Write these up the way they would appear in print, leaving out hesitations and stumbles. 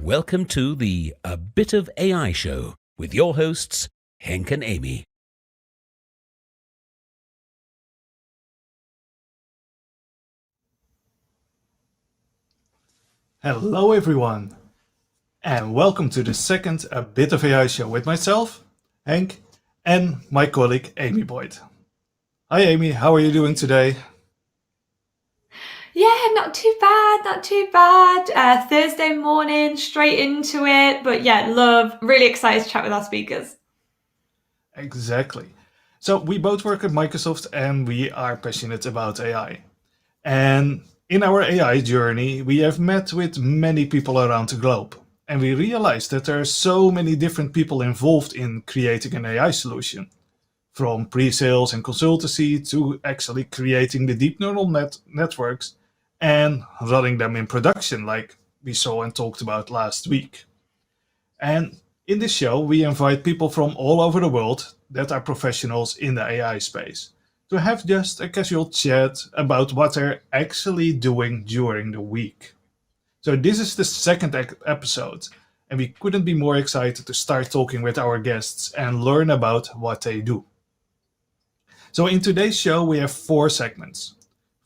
welcome to the A Bit of AI show with your hosts, Henk and Amy. Hello everyone, and welcome to the second A Bit of AI show with myself, Henk, and my colleague Amy Boyd. Hi Amy, how are you doing today? Yeah, not too bad. Thursday morning, straight into it. But yeah, really excited to chat with our speakers. Exactly. So we both work at Microsoft and we are passionate about AI. And in our AI journey, we have met with many people around the globe. And we realized that there are so many different people involved in creating an AI solution. From pre-sales and consultancy to actually creating the deep neural networks and running them in production like we saw and talked about last week. And in this show, we invite people from all over the world that are professionals in the AI space to have just a casual chat about what they're actually doing during the week. So this is the second episode, and we couldn't be more excited to start talking with our guests and learn about what they do. So in today's show, we have 4 segments.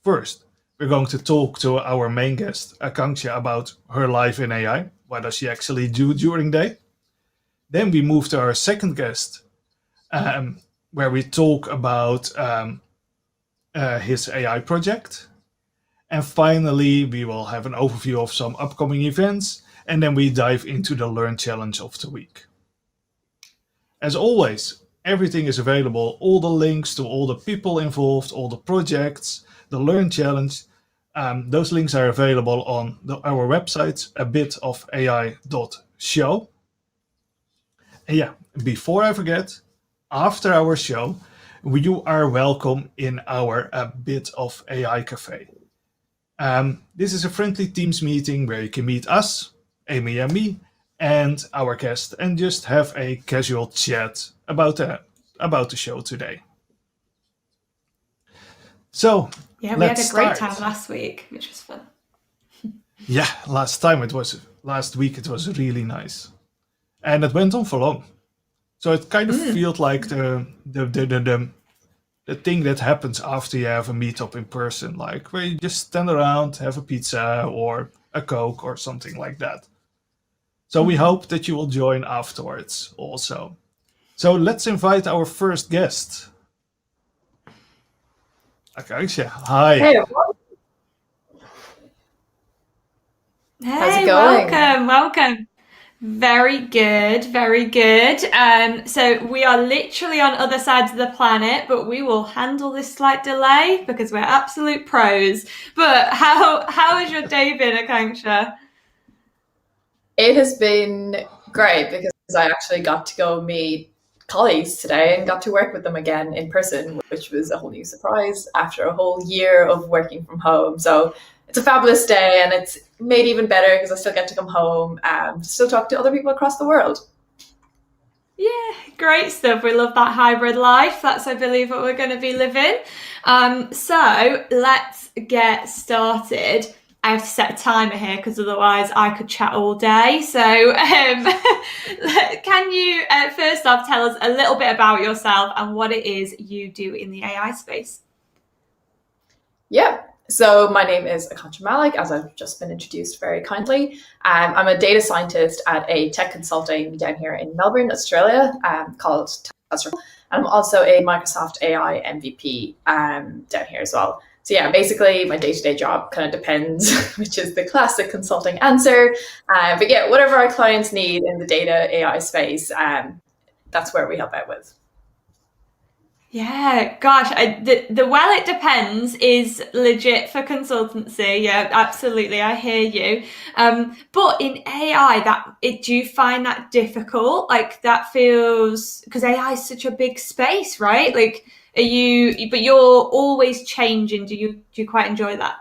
First, we're going to talk to our main guest, Akanksha, about her life in AI. What does she actually do during the day? Then we move to our second guest, where we talk about his AI project. And finally, we will have an overview of some upcoming events, and then we dive into the Learn Challenge of the week. As always, everything is available, all the links to all the people involved, all the projects, the Learn Challenge. Those links are available on our website, abitofai.show. And yeah, before I forget, after our show, you are welcome in our A Bit of AI Cafe. This is a friendly Teams meeting where you can meet us, Amy and me, and our guest, and just have a casual chat about the show today. So Yeah, we had let's a great start. time last week, which was fun. Yeah, last week it was really nice, and it went on for long. So it kind of feels like the thing that happens after you have a meetup in person, like where you just stand around, have a pizza or a Coke or something like that. So we hope that you will join afterwards also. So let's invite our first guest. Akanksha, hi. Hey, everyone. How's it Hey, going? welcome. Very good. So we are literally on other sides of the planet, but we will handle this slight delay because we're absolute pros. But how has your day been, Akanksha? It has been great because I actually got to go meet colleagues today and got to work with them again in person, which was a whole new surprise after a whole year of working from home. So it's a fabulous day, and it's made even better because I still get to come home and still talk to other people across the world. Yeah, great stuff. We love that hybrid life. That's, I believe, what we're going to be living. So let's get started. I have to set a timer here because otherwise I could chat all day. So can you first off tell us a little bit about yourself and what it is you do in the AI space? Yeah. So my name is Akanksha Malik, as I've just been introduced very kindly. I'm a data scientist at a tech consulting down here in Melbourne, Australia, called Tesla. And I'm also a Microsoft AI MVP down here as well. So yeah, basically my day-to-day job kind of depends, which is the classic consulting answer. But yeah, whatever our clients need in the data AI space, that's where we help out with. Yeah, gosh, the well, it depends is legit for consultancy. Yeah, absolutely, I hear you. But in AI, do you find that difficult? Like that feels, because AI is such a big space, right? Like, but you're always changing. Do you quite enjoy that?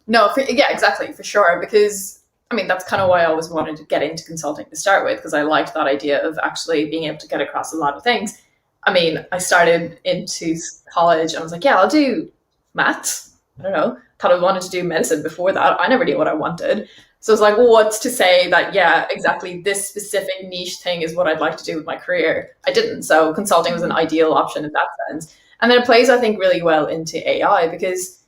No, yeah, exactly, for sure. Because I mean, that's kind of why I always wanted to get into consulting to start with, because I liked that idea of actually being able to get across a lot of things. I mean, I started into college and I was like, yeah, I'll do maths. I don't know. Thought I wanted to do medicine before that. I never knew what I wanted. So it's like, well, what's to say that, yeah, exactly this specific niche thing is what I'd like to do with my career? I didn't. So consulting was an ideal option in that sense. And then it plays, I think, really well into AI because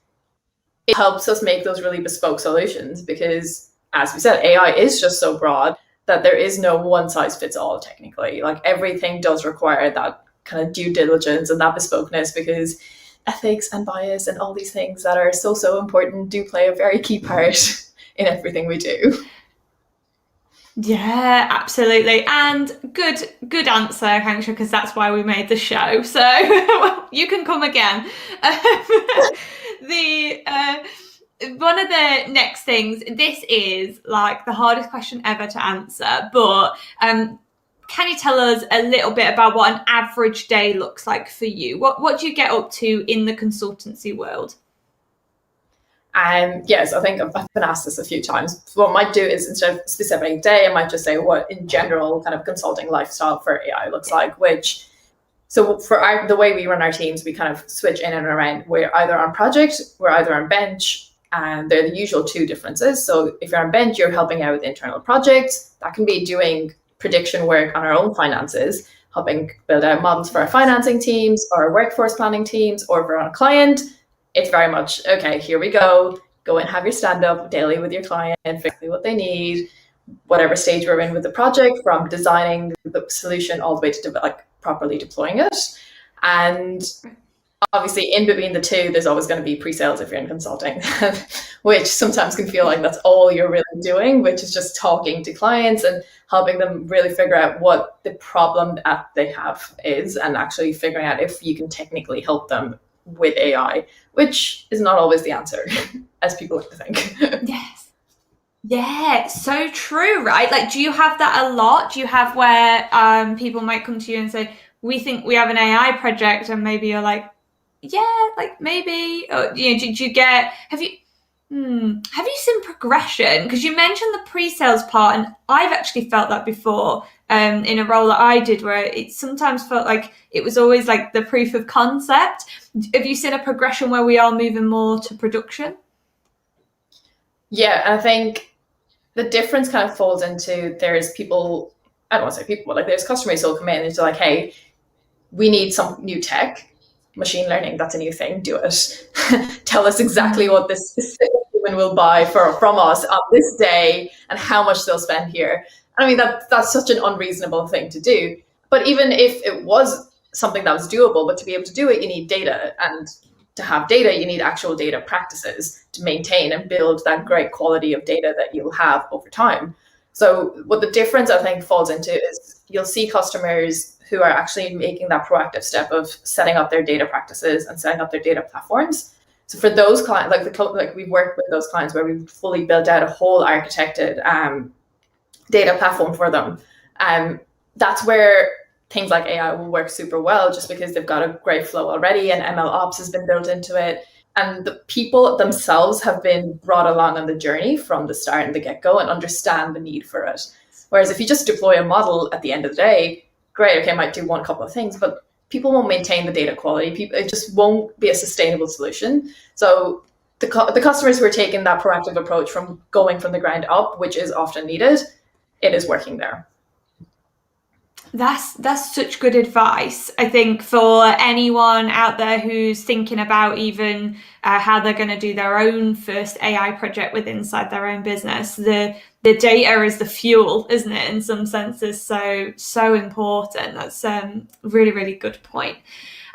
it helps us make those really bespoke solutions because, as we said, AI is just so broad that there is no one size fits all technically. Like everything does require that kind of due diligence and that bespokeness because ethics and bias and all these things that are so important do play a very key part in everything we do. Yeah, absolutely. And good answer, Akanksha, because that's why we made the show. So you can come again. One of the next things, this is like the hardest question ever to answer, but can you tell us a little bit about what an average day looks like for you? What do you get up to in the consultancy world? Yes, I think I've been asked this a few times. What I might do is instead of specific day, I might just say what in general kind of consulting lifestyle for AI looks like, so for the way we run our teams, we kind of switch in and around. We're either on project, we're either on bench, and they're the usual two differences. So if you're on bench, you're helping out with internal projects. That can be doing prediction work on our own finances, helping build out models for our financing teams or our workforce planning teams, or if we're on a client, it's very much, okay, here we go and have your stand-up daily with your client, exactly what they need, whatever stage we're in with the project, from designing the solution all the way to properly deploying it. And obviously in between the two, there's always going to be pre-sales if you're in consulting, which sometimes can feel like that's all you're really doing, which is just talking to clients and helping them really figure out what the problem that they have is and actually figuring out if you can technically help them with AI, which is not always the answer, as people like to think. Yes. Yeah, so true, right? Like, do you have that a lot? Do you have where people might come to you and say, we think we have an AI project, and maybe you're like, yeah, like maybe, or, do you get, have you seen progression? Because you mentioned the pre-sales part, and I've actually felt that before in a role that I did where it sometimes felt like it was always like the proof of concept. Have you seen a progression where we are moving more to production? Yeah, and I think the difference kind of falls into there's people, I don't want to say people, but like there's customers who'll come in and it's like, hey, we need some new tech, machine learning, that's a new thing, do it. Tell us exactly what this specific human will buy from us on this day and how much they'll spend here. I mean, that's such an unreasonable thing to do. But even if it was something that was doable, but to be able to do it, you need data. And to have data, you need actual data practices to maintain and build that great quality of data that you'll have over time. So what the difference, I think, falls into is you'll see customers who are actually making that proactive step of setting up their data practices and setting up their data platforms. So for those clients, like we've worked with those clients where we've fully built out a whole architected data platform for them. That's where things like AI will work super well, just because they've got a great flow already and ML ops has been built into it. And the people themselves have been brought along on the journey from the start and the get-go and understand the need for it. Whereas if you just deploy a model at the end of the day, great, okay, I might do one couple of things, but people won't maintain the data quality. It just won't be a sustainable solution. So the customers who are taking that proactive approach from going from the ground up, which is often needed, it is working there. That's such good advice, I think, for anyone out there who's thinking about even how they're going to do their own first AI project inside their own business. The data is the fuel, isn't it? In some senses, so important. That's really, really good point.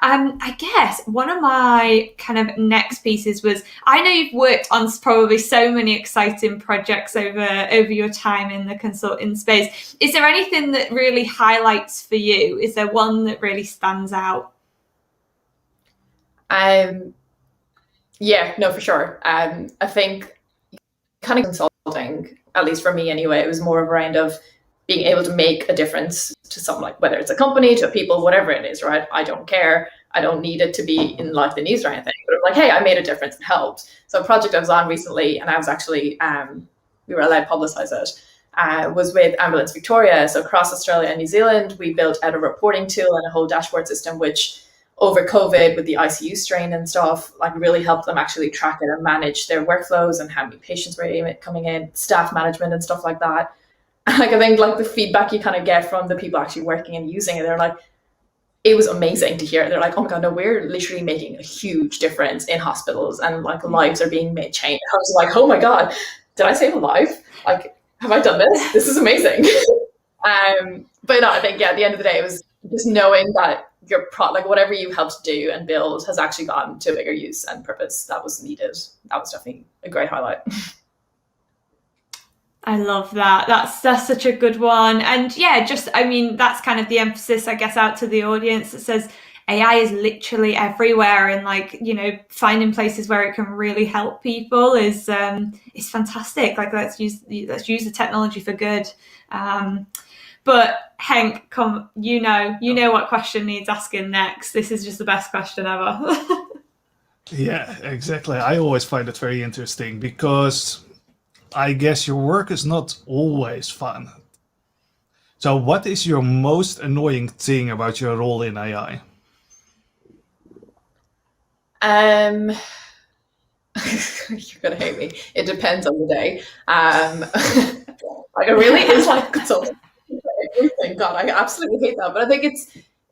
I guess one of my kind of next pieces was, I know you've worked on probably so many exciting projects over your time in the consulting space. Is there anything that really highlights for you? Is there one that really stands out? Yeah, no, for sure. I think kind of consulting, at least for me anyway, it was more around of being able to make a difference to someone, like whether it's a company, to people, whatever it is, right? I don't care. I don't need it to be in like the news or anything, but like, hey, I made a difference and helped. So a project I was on recently, and I was actually, we were allowed to publicize it, was with Ambulance Victoria. So across Australia and New Zealand, we built out a reporting tool and a whole dashboard system, which over COVID with the ICU strain and stuff, like really helped them actually track it and manage their workflows and how many patients were coming in, staff management and stuff like that. Like I think like the feedback you kind of get from the people actually working and using it, they're like, it was amazing to hear. They're like, oh my God, no, we're literally making a huge difference in hospitals and like lives are being made changed. I was like, oh my God, did I save a life? Like, have I done this? This is amazing. But no, I think, yeah, at the end of the day, it was just knowing that your like whatever you helped do and build has actually gotten to a bigger use and purpose that was needed. That was definitely a great highlight. I love that. That's such a good one. And yeah, just, I mean, that's kind of the emphasis, I guess, out to the audience that says AI is literally everywhere, and like, you know, finding places where it can really help people is fantastic. Like let's use the technology for good. But Henk, come, you know what question needs asking next. This is just the best question ever. Yeah, exactly. I always find it very interesting because I guess your work is not always fun. So what is your most annoying thing about your role in AI? You're gonna hate me. It depends on the day. Like it really is like consulting everything. God, I absolutely hate that. But I think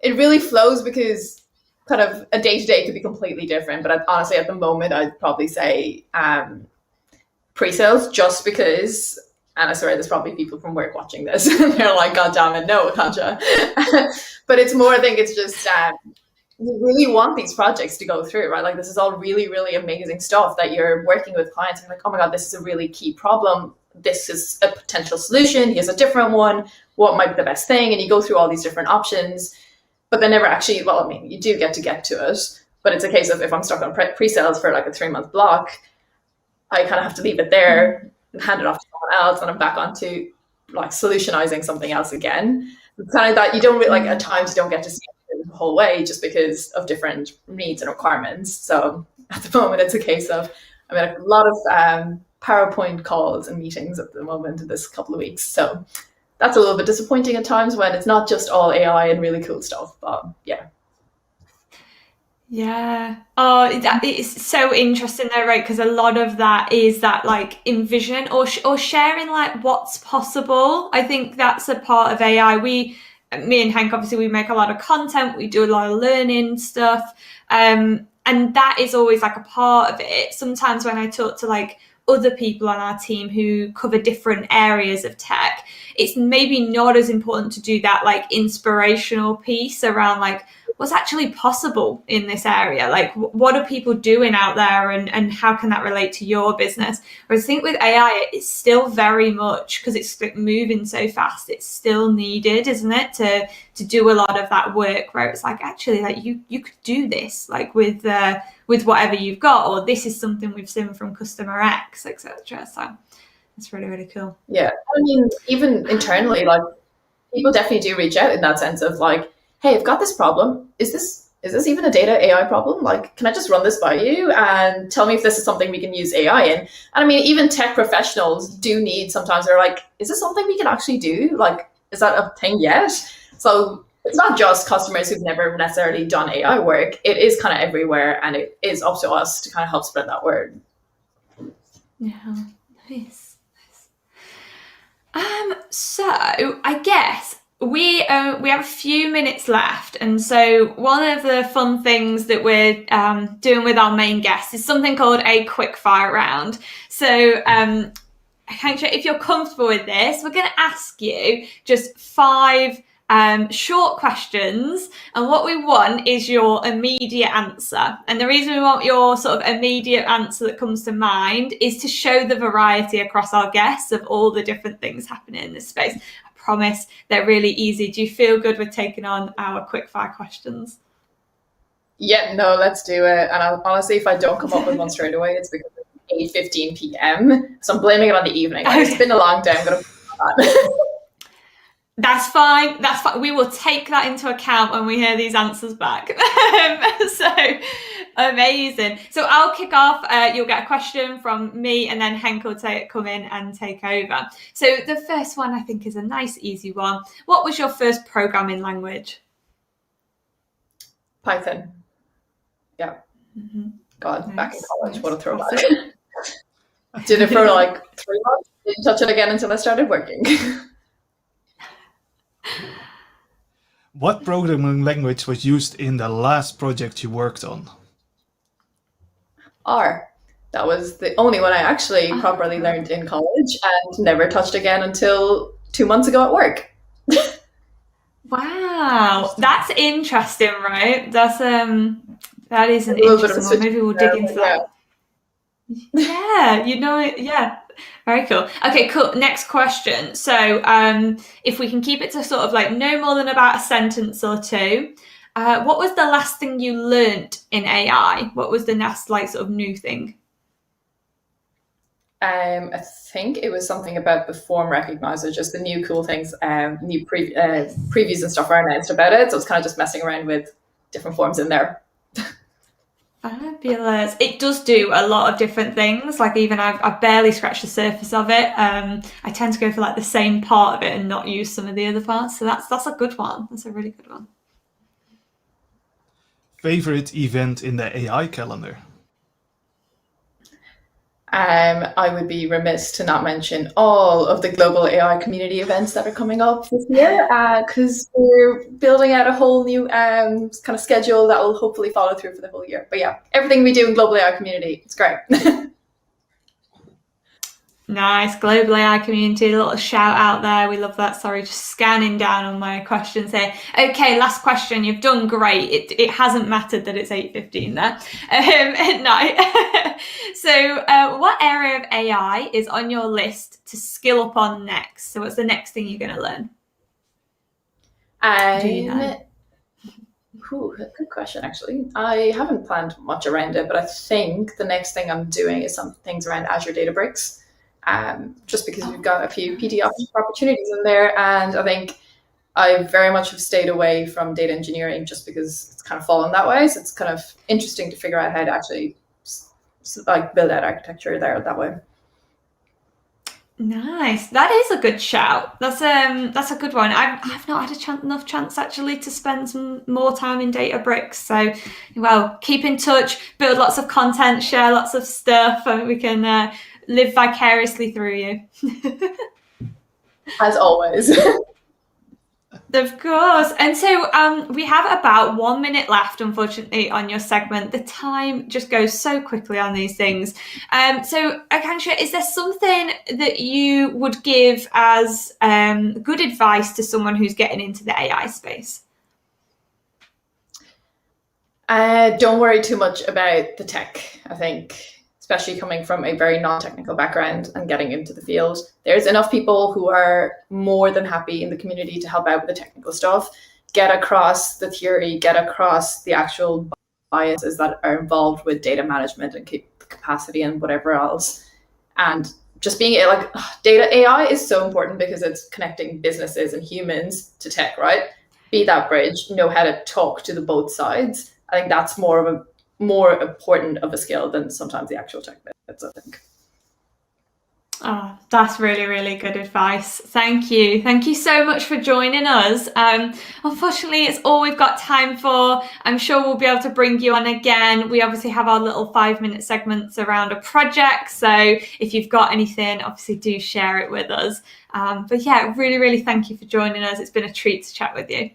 it really flows because kind of a day-to-day could be completely different. But honestly, at the moment, I'd probably say pre-sales, just because, and I swear there's probably people from work watching this and they're like, God damn it, no, Akanksha. But it's more, I think it's just you really want these projects to go through, right? Like this is all really, really amazing stuff that you're working with clients and like, oh my God, this is a really key problem. This is a potential solution. Here's a different one. What might be the best thing? And you go through all these different options, but they never actually, well, I mean, you do get to it, but it's a case of if I'm stuck on pre-sales for like a 3-month block, I kind of have to leave it there and hand it off to someone else, and I'm back onto like solutionizing something else again. It's kind of that you don't really, like at times you don't get to see it the whole way just because of different needs and requirements. So at the moment, it's a case of, I mean, a lot of PowerPoint calls and meetings at the moment in this couple of weeks. So that's a little bit disappointing at times when it's not just all AI and really cool stuff, but yeah. Yeah. Oh, it's so interesting though, right? Because a lot of that is that like envision or sharing like what's possible. I think that's a part of AI. Me and Henk, obviously, we make a lot of content. We do a lot of learning stuff. And that is always like a part of it. Sometimes when I talk to like other people on our team who cover different areas of tech, it's maybe not as important to do that like inspirational piece around like what's actually possible in this area. Like what are people doing out there and how can that relate to your business? Whereas I think with AI, it's still very much, because it's like moving so fast, it's still needed, isn't it, to do a lot of that work where it's like, actually, like you could do this like with whatever you've got, or this is something we've seen from customer X, etc. So it's really, really cool. Yeah. I mean, even internally, like people definitely do reach out in that sense of like, hey, I've got this problem. Is this even a data AI problem? Like, can I just run this by you and tell me if this is something we can use AI in? And I mean, even tech professionals do need, sometimes they're like, is this something we can actually do? Like, is that a thing yet? So it's not just customers who've never necessarily done AI work. It is kind of everywhere, and it is up to us to kind of help spread that word. Yeah, nice. So I guess we have a few minutes left, and so one of the fun things that we're doing with our main guests is something called a quick fire round. So Akanksha, if you're comfortable with this, we're going to ask you just 5 short questions, and what we want is your immediate answer. And the reason we want your sort of immediate answer that comes to mind is to show the variety across our guests of all the different things happening in this space. I promise they're really easy. Do you feel good with taking on our quick fire questions? Yeah, no, let's do it. And honestly, if I don't come up with one straight away, it's because it's 8:15 p.m. So I'm blaming it on the evening. Like, it's been a long day. I'm going to put that. That's fine. That's fine. We will take that into account when we hear these answers back. So amazing. So I'll kick off. You'll get a question from me, and then Henk will come in and take over. So the first one I think is a nice, easy one. What was your first programming language? Python. Yeah. Mm-hmm. God, back in college, what a throwback. Awesome. Did it for like 3 months. Didn't touch it again until I started working. What programming language was used in the last project you worked on? R. That was the only one I actually properly learned in college and never touched again until 2 months ago at work. Wow, that's interesting, right? That is an A little bit of a interesting one. switch Maybe we'll there, dig into but yeah. that. Yeah, you know it. Yeah, very cool. Okay, cool. Next question. So, if we can keep it to sort of like no more than about a sentence or two, what was the last thing you learnt in AI? What was the next like sort of new thing? I think it was something about the form recognizer, just the new cool things, new previews and stuff were announced about it. So it's kind of just messing around with different forms in there. Fabulous. It does do a lot of different things. Like even I've barely scratched the surface of it. I tend to go for like the same part of it and not use some of the other parts. So that's a good one. That's a really good one. Favorite event in the AI calendar? I would be remiss to not mention all of the global AI community events that are coming up this year, because we're building out a whole new kind of schedule that will hopefully follow through for the whole year. But yeah, everything we do in global AI community, it's great. Nice. Global AI community, a little shout out there. We love that. Sorry, just scanning down on my questions here. Okay, last question. You've done great. It hasn't mattered that it's 8:15 there at night. So what area of AI is on your list to skill up on next? So what's the next thing you're going to learn? Do you know? Good question, actually. I haven't planned much around it, but I think the next thing I'm doing is some things around Azure Databricks. Just because we've got a few PT opportunities in there, and I think I very much have stayed away from data engineering just because it's kind of fallen that way. So it's kind of interesting to figure out how to actually like build out architecture there that way. Nice. That is a good shout. That's a good one. I've not had enough chance actually to spend some more time in Databricks. So, well, keep in touch, build lots of content, share lots of stuff, and we can live vicariously through you. As always. Of course. And so we have about 1 minute left, unfortunately, on your segment. The time just goes so quickly on these things. So, Akanksha, is there something that you would give as good advice to someone who's getting into the AI space? Don't worry too much about the tech, I think. Especially coming from a very non-technical background and getting into the field. There's enough people who are more than happy in the community to help out with the technical stuff, get across the theory, get across the actual biases that are involved with data management and capacity and whatever else. And just being like, data AI is so important because it's connecting businesses and humans to tech, right? Be that bridge, know how to talk to the both sides. I think that's more important of a skill than sometimes the actual tech bits, I think. Oh, that's really, really good advice. Thank you. Thank you so much for joining us. Unfortunately, it's all we've got time for. I'm sure we'll be able to bring you on again. We obviously have our little 5-minute segments around a project. So if you've got anything, obviously do share it with us. But yeah, really, really thank you for joining us. It's been a treat to chat with you.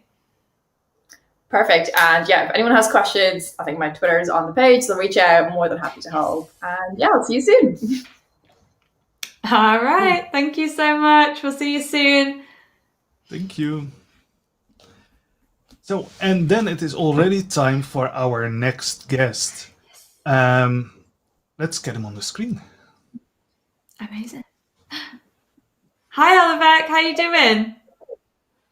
Perfect. And yeah, if anyone has questions, I think my Twitter is on the page, so reach out. I'm more than happy to help. And yeah, I'll see you soon. All right. Thank you so much. We'll see you soon. Thank you. So, and then it is already time for our next guest. Let's get him on the screen. Amazing. Hi, Alibek. How you doing?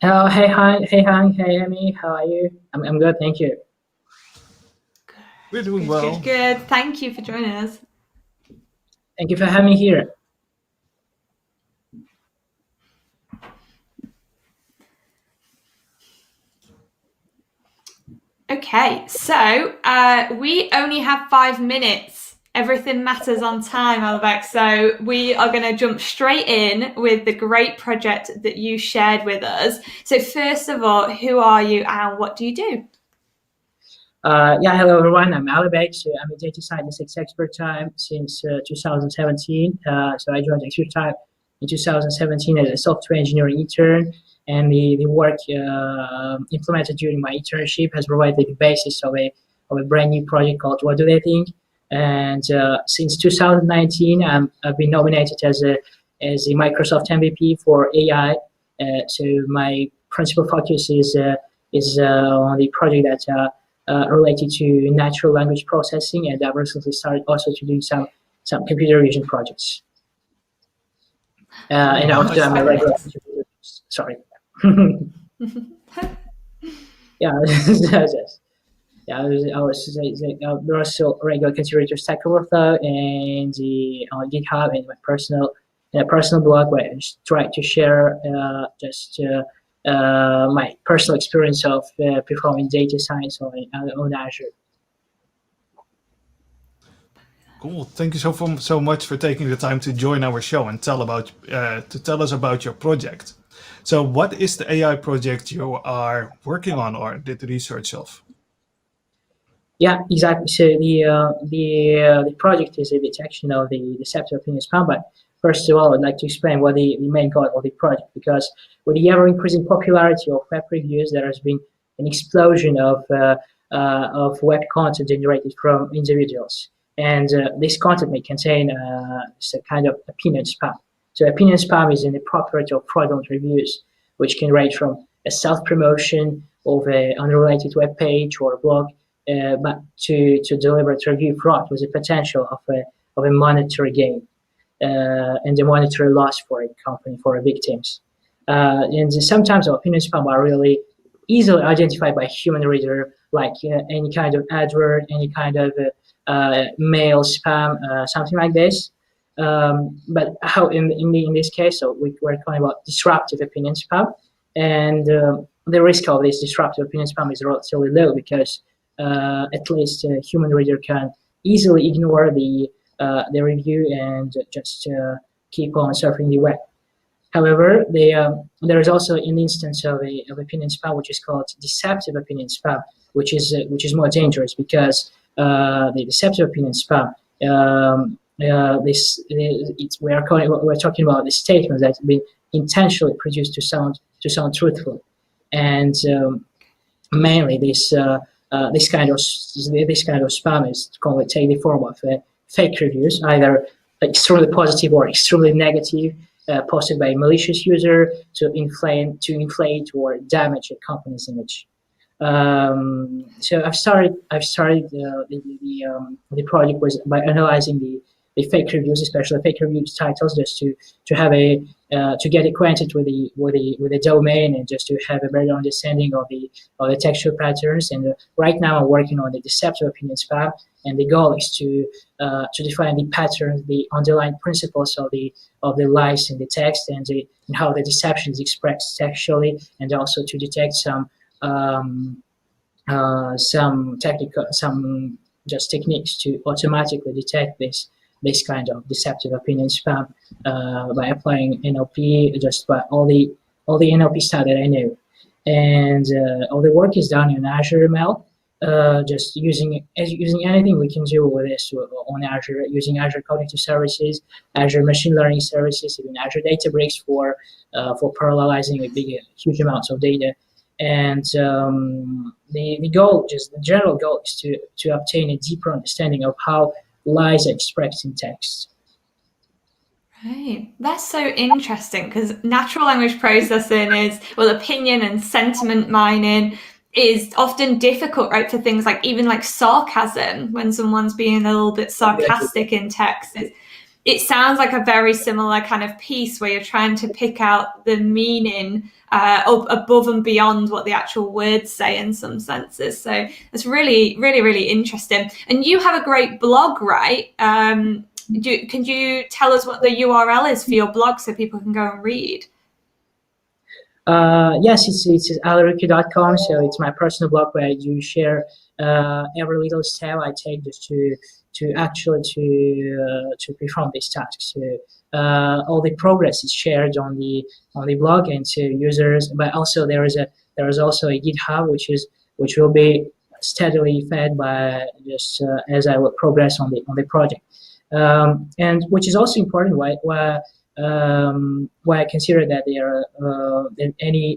Oh, hey, Hank, hey, Amy, how are you? I'm good, thank you. We're doing well. Good. Thank you for joining us. Thank you for having me here. Okay, so we only have 5 minutes. Everything matters on time, Alibek. So we are going to jump straight in with the great project that you shared with us. So first of all, who are you and what do you do? Yeah, hello everyone. I'm Alibek. So I'm a data scientist at Expert Time since 2017. So I joined Expert Time in 2017 as a software engineering intern, and the work implemented during my internship has provided the basis of a brand new project called What Do They Think? And since 2019, I've been nominated as a Microsoft MVP for AI. So my principal focus is on the project that related to natural language processing, and I've recently started also to do some computer vision projects. And after I'm a regular contributor. Sorry. Yeah, yeah. I was there are also regular contributors Stack Overflow and on GitHub and my personal blog where I just try to share my personal experience of performing data science on Azure. Cool. Thank you so much for taking the time to join our show and tell us about your project. So, what is the AI project you are working on or did research of? Yeah, exactly. So the project is a detection of the deceptive opinion spam. But first of all, I'd like to explain what the main goal of the project, because with the ever increasing popularity of web reviews, there has been an explosion of web content generated from individuals, and this content may contain a kind of opinion spam. So opinion spam is an improper or fraudulent reviews, which can range from a self-promotion of an unrelated web page or a blog, but to deliberate review fraud with the potential of a monetary gain and a monetary loss for a company, for victims. And sometimes opinion spam are really easily identified by human reader, like any kind of advert, any kind of mail spam, something like this. But how in this case, so we're talking about disruptive opinion spam, and the risk of this disruptive opinion spam is relatively low because at least a human reader can easily ignore the review and just keep on surfing the web. However, there is also an instance of opinion spam which is called deceptive opinion spam, which is more dangerous because the deceptive opinion spam. We're talking about the statements that have been intentionally produced to sound truthful, and mainly this kind of spam is going to take the form of fake reviews, either extremely positive or extremely negative, posted by a malicious user to inflate or damage a company's image. So I've started the project was by analyzing the fake reviews, especially fake reviews titles, just to have to get acquainted with the domain and just to have a better understanding of the textual patterns. And right now I'm working on the deceptive opinion spam, and the goal is to define the patterns, the underlying principles of the lies in the text, and how the deception is expressed textually, and also to detect some techniques to automatically detect this kind of deceptive opinion spam by applying NLP, just by all the NLP stuff that I know, and all the work is done in Azure ML. Just using anything we can do with this on Azure, using Azure Cognitive Services, Azure Machine Learning Services, even Azure Databricks for parallelizing huge amounts of data. And the general goal is to obtain a deeper understanding of how lies are expressed in text. Right, that's so interesting, because natural language processing opinion and sentiment mining is often difficult, right, for things like even like sarcasm, when someone's being a little bit sarcastic in text. It sounds like a very similar kind of piece where you're trying to pick out the meaning above and beyond what the actual words say in some senses. So it's really, really, really interesting. And you have a great blog, right? Can you tell us what the URL is for your blog so people can go and read? Yes, it's aliriki.com. So it's my personal blog where I do share every little step I take just to perform these tasks. So, all the progress is shared on the blog and to users, but also there is also a GitHub which will be steadily fed by just as I would progress on the project. And which is also important why I consider that that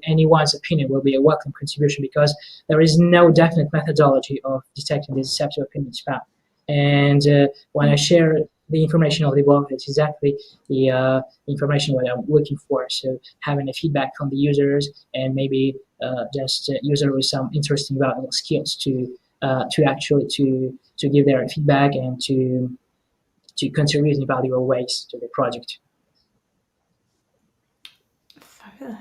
anyone's opinion will be a welcome contribution, because there is no definite methodology of detecting the deceptive opinion spam. And when I share the information of the blog, it's exactly the information what I'm looking for. So having a feedback from the users, and maybe just a user with some interesting valuable skills to actually to give their feedback and to contribute in valuable ways to the project. Fabulous.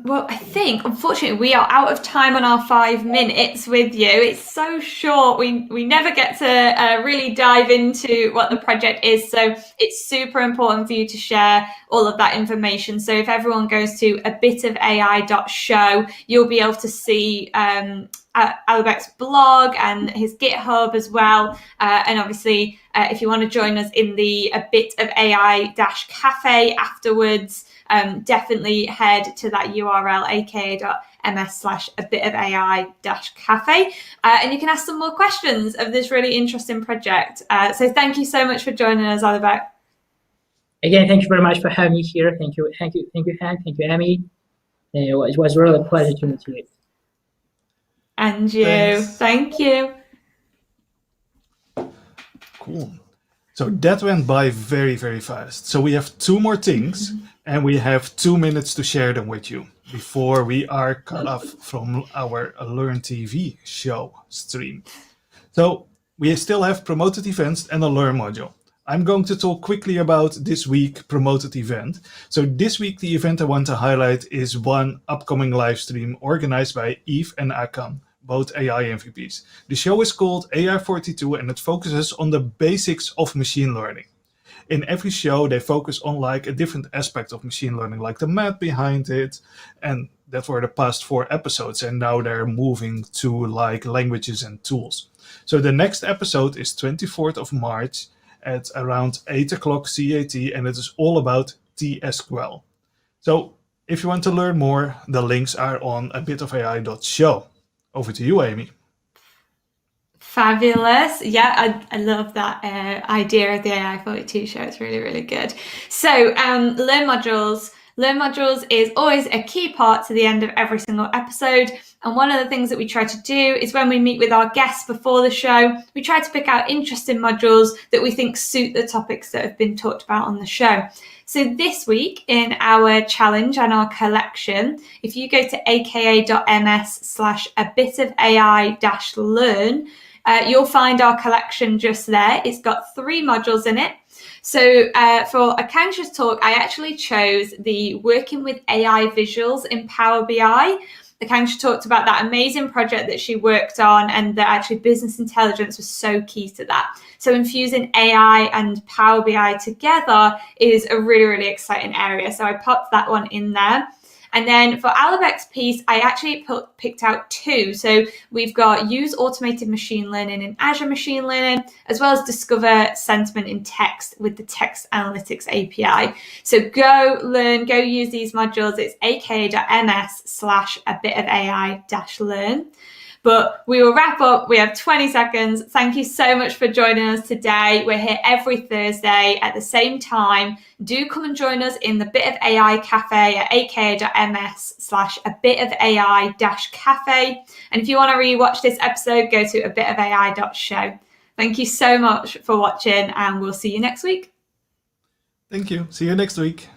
Well, I think, unfortunately, we are out of time on our 5 minutes with you. It's so short. We never get to really dive into what the project is. So it's super important for you to share all of that information. So if everyone goes to abitofai.show, you'll be able to see Alibek's blog and his GitHub as well. And obviously, if you want to join us in the A Bit of AI-cafe afterwards, definitely head to that URL, aka.ms/abitofai-cafe, and you can ask some more questions of this really interesting project. So thank you so much for joining us, Alibek. Again, thank you very much for having me here. Thank you, Hank. Thank you, Amy. It was really a pleasure to meet you. And you. Thanks. Thank you. Cool. So that went by very, very fast. So we have 2 more things, and we have 2 minutes to share them with you before we are cut off from our Learn TV show stream. So we still have promoted events and a Learn module. I'm going to talk quickly about this week promoted event. So this week, the event I want to highlight is one upcoming live stream organized by Yves and Akan, both AI MVPs. The show is called AI42, and it focuses on the basics of machine learning. In every show, they focus on like a different aspect of machine learning, like the math behind it. And that were the past 4 episodes. And now they're moving to like languages and tools. So the next episode is 24th of March at around 8 o'clock CAT, and it is all about TSQL. So if you want to learn more, the links are on abitofai.show. Over to you, Amy. Fabulous. Yeah, I love that idea of the AI42 show. It's really, really good. So Learn Modules. Learn Modules is always a key part to the end of every single episode. And one of the things that we try to do is when we meet with our guests before the show, we try to pick out interesting modules that we think suit the topics that have been talked about on the show. So this week in our challenge and our collection, if you go to aka.ms/abitofai-learn, you'll find our collection just there. It's got 3 modules in it. So for Akanksha's talk, I actually chose the Working with AI Visuals in Power BI. Akanksha talked about that amazing project that she worked on, and that actually business intelligence was so key to that. So infusing AI and Power BI together is a really, really exciting area. So I popped that one in there. And then for Alibek's piece, I actually picked out 2. So we've got use automated machine learning in Azure Machine Learning, as well as discover sentiment in text with the Text Analytics API. So go learn, go use these modules. It's aka.ms/abitofai-learn. But we will wrap up. We have 20 seconds. Thank you so much for joining us today. We're here every Thursday at the same time. Do come and join us in the Bit of AI Cafe at aka.ms/abitofai-cafe. And if you want to rewatch this episode, go to abitofai.show. Thank you so much for watching, and we'll see you next week. Thank you. See you next week.